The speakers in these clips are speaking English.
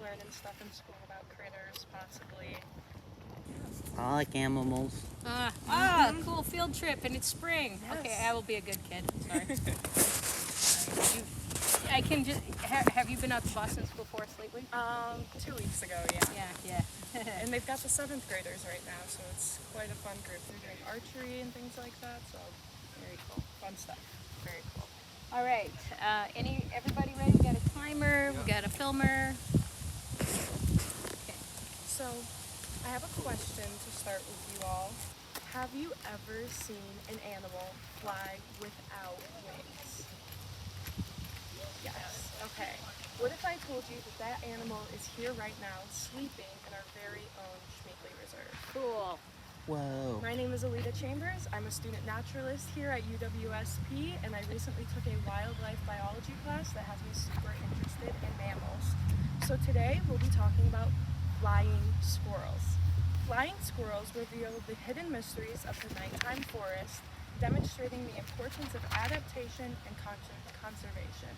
learning stuff in school about critters, possibly. I like animals. Cool field trip, and it's spring. Yes. Okay, I will be a good kid. Sorry. I can just. Have you been out to Boston School Forest lately? 2 weeks ago, yeah. Yeah. And they've got the 7th graders right now, so it's quite a fun group. They're doing archery and things like that, so very cool. Fun stuff. Very cool. All right. Everybody ready? We got a timer. We got a filmer. Okay. So, I have a question to start with you all. Have you ever seen an animal fly without wings? Yes. Okay. What if I told you that that animal is here right now, sleeping in our very own Schmeekley Reserve? Cool. Whoa. My name is Alita Chambers. I'm a student naturalist here at UWSP, and I recently took a wildlife biology class that has me super interested in mammals. So today we'll be talking about flying squirrels. Flying squirrels reveal the hidden mysteries of the nighttime forest, demonstrating the importance of adaptation and conservation.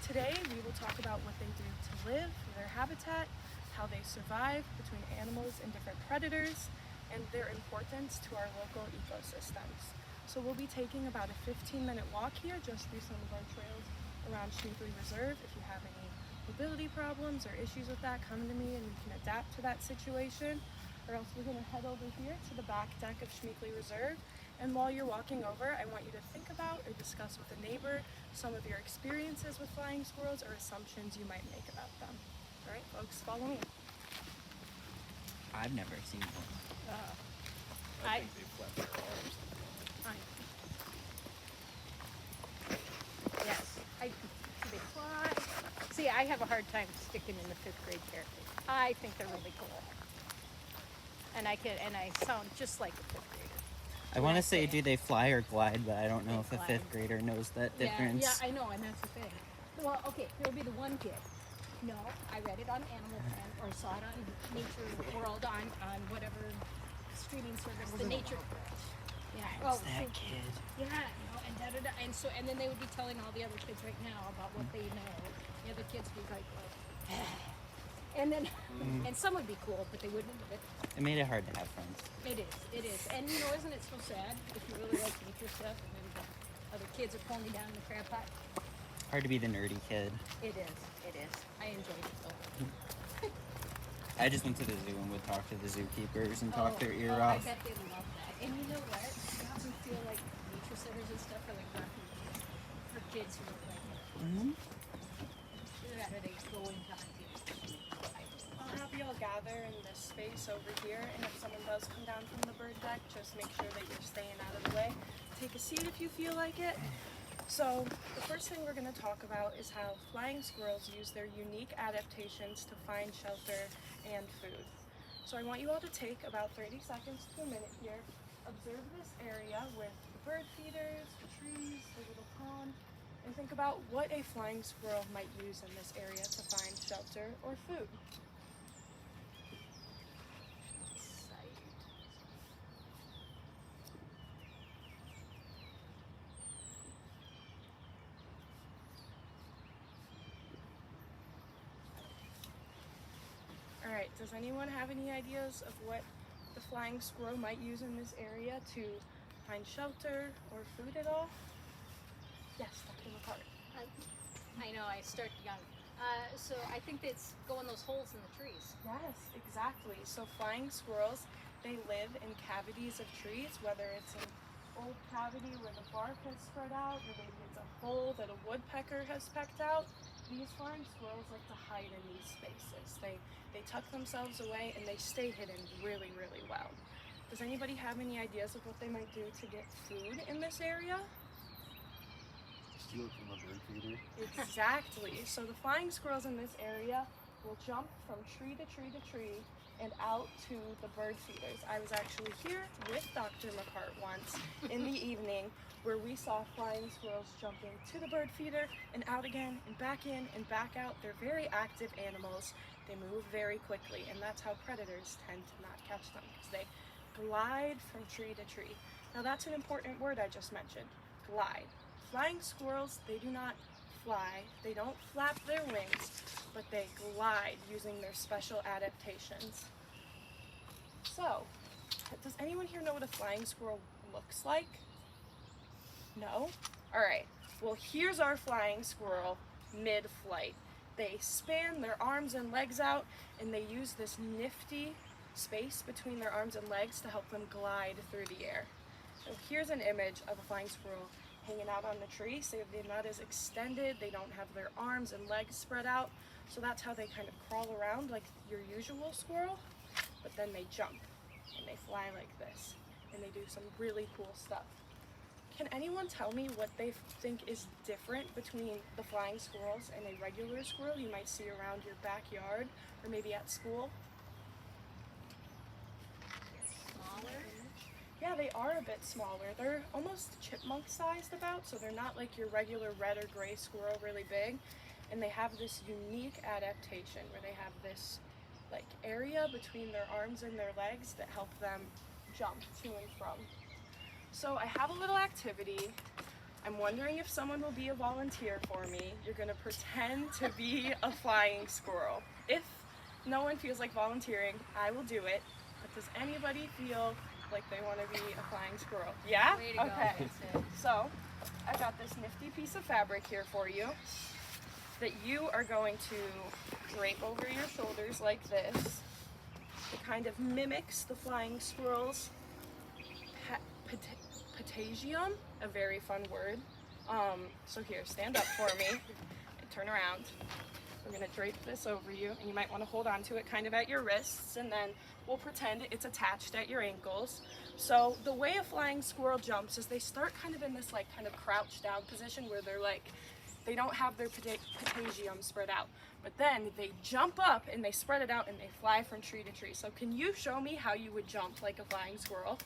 Today we will talk about what they do to live, their habitat, how they survive between animals and different predators, and their importance to our local ecosystems. So we'll be taking about a 15-minute walk here just through some of our trails around Schmeekley Reserve. If you have any mobility problems or issues with that, come to me and we can adapt to that situation. Or else we're going to head over here to the back deck of Schmeekley Reserve. And while you're walking over, I want you to think about or discuss with a neighbor some of your experiences with flying squirrels or assumptions you might make about them. All right, folks, follow me. I've never seen one. I think they flap their arms. Yes. They fly. See, I have a hard time sticking in the 5th grade character. I think they're really cool. And I sound just like a 5th grader. I want to say, do they fly or glide, but I don't know if a 5th grader knows that difference. Yeah, I know, and that's the thing. Well, okay, there'll be the one kid. No, I read it on Animal Planet or saw it on Nature World on whatever streaming service, the Nature. Yeah. It's that kid. Yeah, and da-da-da. And then they would be telling all the other kids right now about what they know. The other kids would be like, and then, and some would be cool, but they wouldn't admit it. It made it hard to have friends. It is. And isn't it so sad if you really like nature stuff and then the other kids are pulling you down in the crab pot? Hard to be the nerdy kid. It is. I enjoyed it though. I just went to the zoo and would talk to the zookeepers and talk their ear I off. bet they love that. And you know what? It often feel like nature centers and stuff are like refuges for kids who look like me. Or they go into hunting. I'll have you all gather in this space over here, and if someone does come down from the bird deck, just make sure that you're staying out of the way. Take a seat if you feel like it. So the first thing we're going to talk about is how flying squirrels use their unique adaptations to find shelter and food. So I want you all to take about 30 seconds to a minute here. Observe this area with the bird feeders, the trees, the little pond, and think about what a flying squirrel might use in this area to find shelter or food. Alright, does anyone have any ideas of what the flying squirrel might use in this area to find shelter or food at all? Yes, Dr. McCart. I know, I start young. So I think it's go in those holes in the trees. Yes, exactly. So flying squirrels, they live in cavities of trees, whether it's an old cavity where the bark has spread out, or maybe it's a hole that a woodpecker has pecked out. These flying squirrels like to hide in these spaces. They tuck themselves away and they stay hidden really, really well. Does anybody have any ideas of what they might do to get food in this area? Steal it from a bird feeder. Exactly. So the flying squirrels in this area will jump from tree to tree to tree and out to the bird feeders. I was actually here with Dr. McCart once in the evening where we saw flying squirrels jumping to the bird feeder and out again and back in and back out. They're very active animals. They move very quickly, and that's how predators tend to not catch them, because they glide from tree to tree. Now that's an important word I just mentioned, glide. Flying squirrels, they do not fly. They don't flap their wings, but they glide using their special adaptations. So, does anyone here know what a flying squirrel looks like? No? Alright, well here's our flying squirrel mid-flight. They span their arms and legs out, and they use this nifty space between their arms and legs to help them glide through the air. So here's an image of a flying squirrel hanging out on the tree. So they're not as extended, they don't have their arms and legs spread out, so that's how they kind of crawl around like your usual squirrel, but then they jump and they fly like this, and they do some really cool stuff. Can anyone tell me what they think is different between the flying squirrels and a regular squirrel you might see around your backyard or maybe at school? Smaller. Yeah, they are a bit smaller. They're almost chipmunk sized about, so they're not like your regular red or gray squirrel really big. And they have this unique adaptation where they have this like area between their arms and their legs that help them jump to and from. So I have a little activity. I'm wondering if someone will be a volunteer for me. You're gonna pretend to be a flying squirrel. If no one feels like volunteering, I will do it. But does anybody feel like they want to be a flying squirrel? Yeah? Way to go. Okay. That's it. So I've got this nifty piece of fabric here for you that you are going to drape over your shoulders like this. It kind of mimics the flying squirrel's patagium, a very fun word. So here, stand up for me and turn around. We're gonna drape this over you, and you might want to hold on to it kind of at your wrists, and then we'll pretend it's attached at your ankles. So the way a flying squirrel jumps is they start kind of in this like kind of crouched down position where they're like, they don't have their patagium spread out, but then they jump up and they spread it out and they fly from tree to tree. So can you show me how you would jump like a flying squirrel?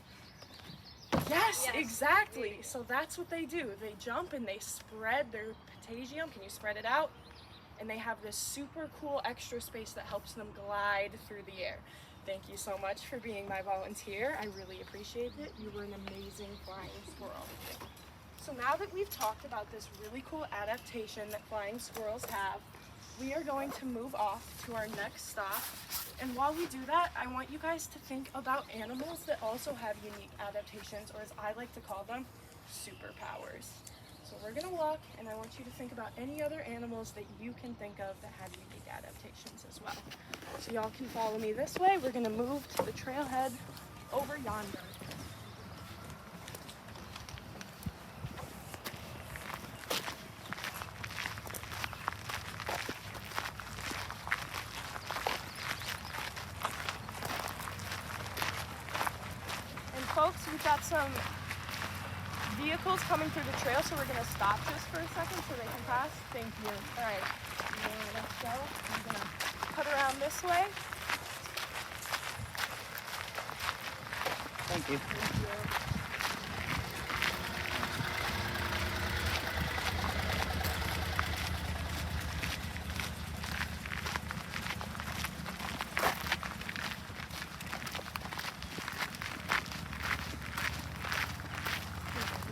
Yes, exactly. So that's what they do. They jump and they spread their patagium. Can you spread it out? And they have this super cool extra space that helps them glide through the air. Thank you so much for being my volunteer. I really appreciate it. You were an amazing flying squirrel. So now that we've talked about this really cool adaptation that flying squirrels have, we are going to move off to our next stop. And while we do that, I want you guys to think about animals that also have unique adaptations, or as I like to call them, superpowers. So we're gonna walk, and I want you to think about any other animals that you can think of that have unique adaptations as well. So y'all can follow me this way. We're gonna move to the trailhead over yonder. And folks, we've got some vehicles coming through the trail, so we're going to stop just for a second so they can pass. Thank you. All right, let's go. I'm going to cut around this way. Thank you. Thank you.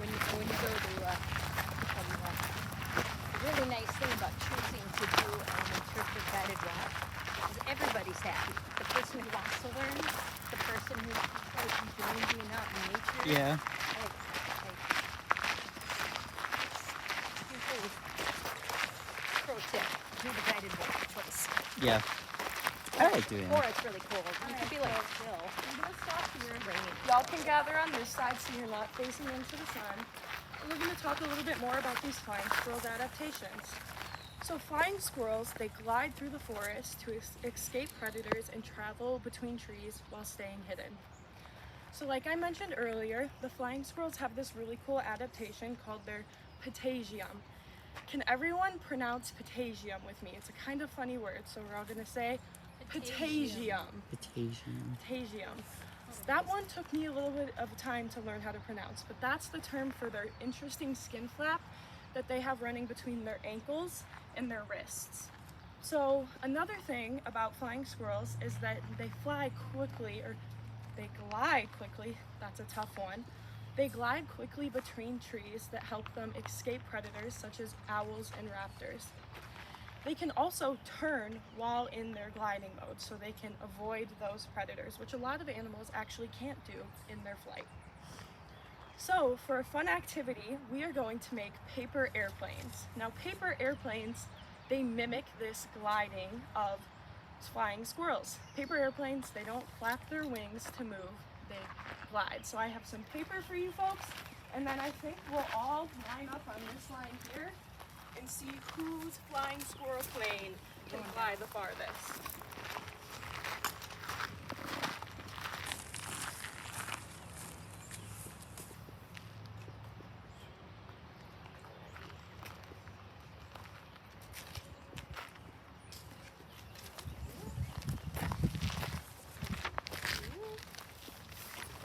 When you go to, the really nice thing about choosing to do an interpretive guided walk is everybody's happy. The person who wants to learn, the person who like enjoying being out in nature. Yeah. Pro tip: do the guided walk, please. Yeah. I like doing Or it. it's really cold. You could be like chill. I'm going to stop here. Raining. Y'all can gather on this side so you're not facing into the sun. And we're going to talk a little bit more about these flying squirrels' adaptations. So flying squirrels, they glide through the forest to escape predators and travel between trees while staying hidden. So like I mentioned earlier, the flying squirrels have this really cool adaptation called their patagium. Can everyone pronounce patagium with me? It's a kind of funny word, so we're all going to say patagium. Patagium. Patagium. So that one took me a little bit of time to learn how to pronounce, but that's the term for their interesting skin flap that they have running between their ankles and their wrists. So another thing about flying squirrels is that they fly quickly, or they glide quickly, that's a tough one, They glide quickly between trees that help them escape predators such as owls and raptors. They can also turn while in their gliding mode, so they can avoid those predators, which a lot of animals actually can't do in their flight. So for a fun activity, we are going to make paper airplanes. Now paper airplanes, they mimic this gliding of flying squirrels. Paper airplanes, they don't flap their wings to move, they glide. So I have some paper for you folks, and then I think we'll all line up on this line here and see whose flying squirrel plane can fly the farthest.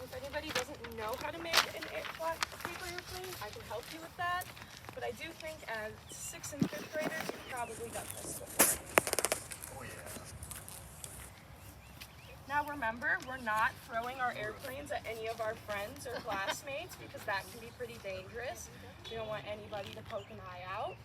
If anybody doesn't know how to make a paper airplane, I can help you with that. But I do think as 6th and 5th graders, you've probably done this before. Oh yeah. Now remember, we're not throwing our airplanes at any of our friends or classmates because that can be pretty dangerous. We don't want anybody to poke an eye out.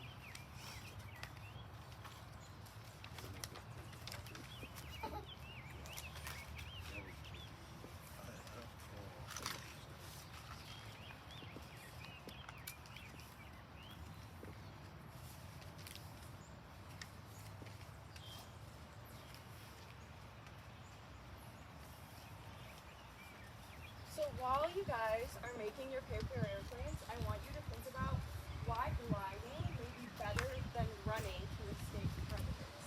So while you guys are making your paper airplanes, I want you to think about why gliding may be better than running to escape predators.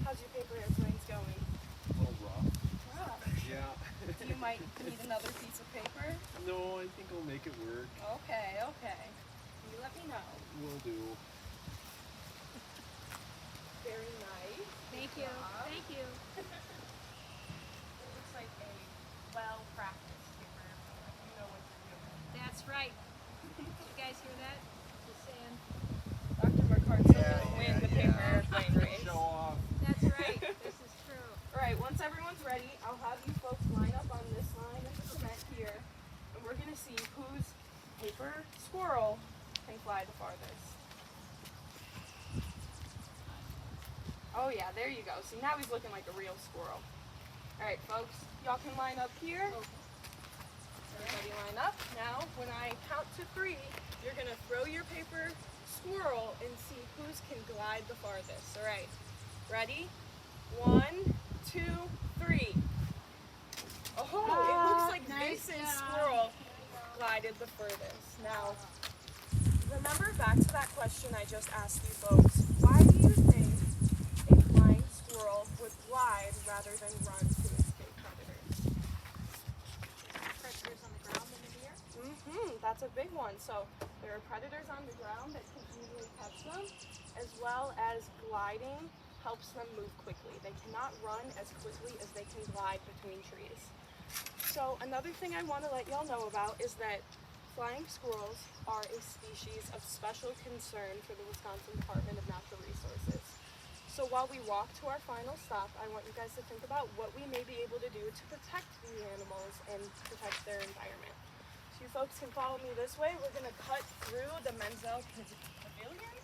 How's your paper airplanes going? A little rough. Rough. Yeah. You might need another piece of paper. No, I think I'll make it work. Okay, okay. You let me know. Will do. Very nice. Thank you. job. Thank you. It looks like a well-practiced paper airplane. Like you know what you're doing. That's right. Did you guys hear that? Just saying. Dr. McCarthy will win the paper airplane race. Show off. That's right. This is true. All right, once everyone's ready, I'll have you folks line up on this line of the cement here, and we're gonna see whose paper squirrel can fly the farthest. Oh yeah, there you go. See, now he's looking like a real squirrel. All right, folks, y'all can line up here. Everybody line up. Now, when I count to 3, you're gonna throw your paper squirrel and see whose can glide the farthest. All right, ready? 1, 2, 3. Oh, it looks like nice Mason's job. squirrel glided the furthest. Now, remember back to that question I just asked you folks. Why do you think a flying squirrel would glide rather than run to escape predators? Predators on the ground in the air. That's a big one. So there are predators on the ground that can easily catch them, as well as gliding helps them move quickly. They cannot run as quickly as they can glide between trees. So another thing I want to let y'all know about is that flying squirrels are a species of special concern for the Wisconsin Department of Natural Resources. So while we walk to our final stop, I want you guys to think about what we may be able to do to protect these animals and protect their environment. So you folks can follow me this way. We're going to cut through the Menzel Pavilion.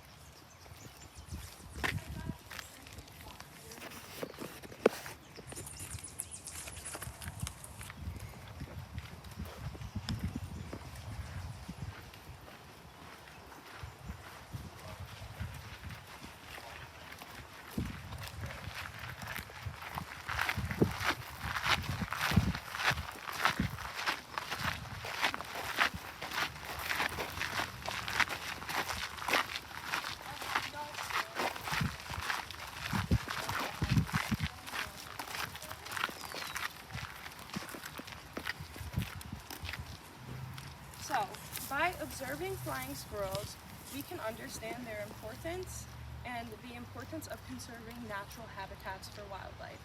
So, by observing flying squirrels, we can understand their importance and the importance of conserving natural habitats for wildlife.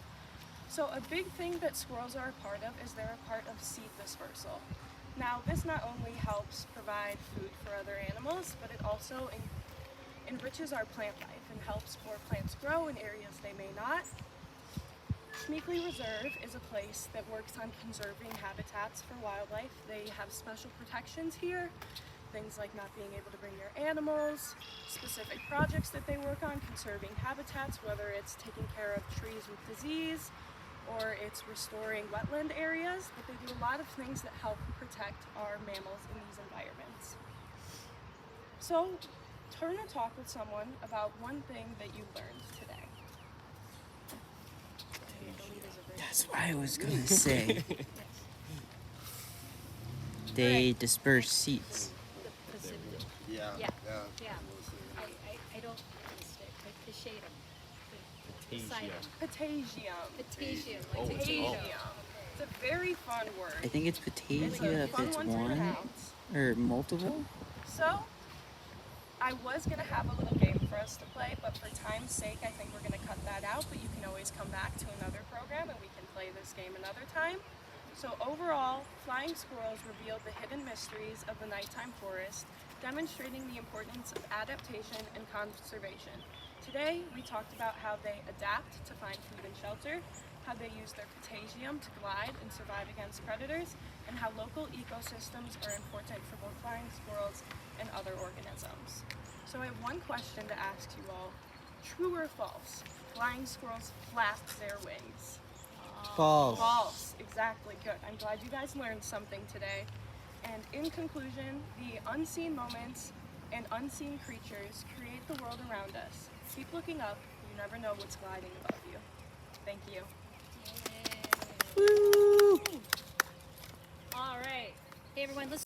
So a big thing that squirrels are a part of is they're a part of seed dispersal. Now, this not only helps provide food for other animals, but it also enriches our plant life and helps more plants grow in areas they may not. Schmeekley Reserve is a place that works on conserving habitats for wildlife. They have special protections here, things like not being able to bring your animals, specific projects that they work on conserving habitats, whether it's taking care of trees with disease or it's restoring wetland areas, but they do a lot of things that help protect our mammals in these environments. So, turn and talk with someone about one thing that you learned today. That's what I was gonna say. They disperse seeds. The Pacific. Yeah. Yeah. Yeah. I don't mistake. I shade them. Potassium. Potassium. Oh, Like it's- potato. It's a very fun word. I think it's It's potasia a if fun it's one to one pronounce. or multiple. So, I was going to have a little game for us to play, but for time's sake, I think we're going to cut that out, but you can always come back to another program and we can play this game another time. So overall, flying squirrels revealed the hidden mysteries of the nighttime forest, demonstrating the importance of adaptation and conservation. Today, we talked about how they adapt to find food and shelter, how they use their potassium to glide and survive against predators, and how local ecosystems are important for both flying squirrels and other organisms. So I have one question to ask you all. True or false? Flying squirrels flap their wings. False. False. Exactly. Good. I'm glad you guys learned something today. And in conclusion, the unseen moments and unseen creatures create the world around us. Keep looking up. You never know what's gliding above you. Thank you. All right. Hey everyone, listen.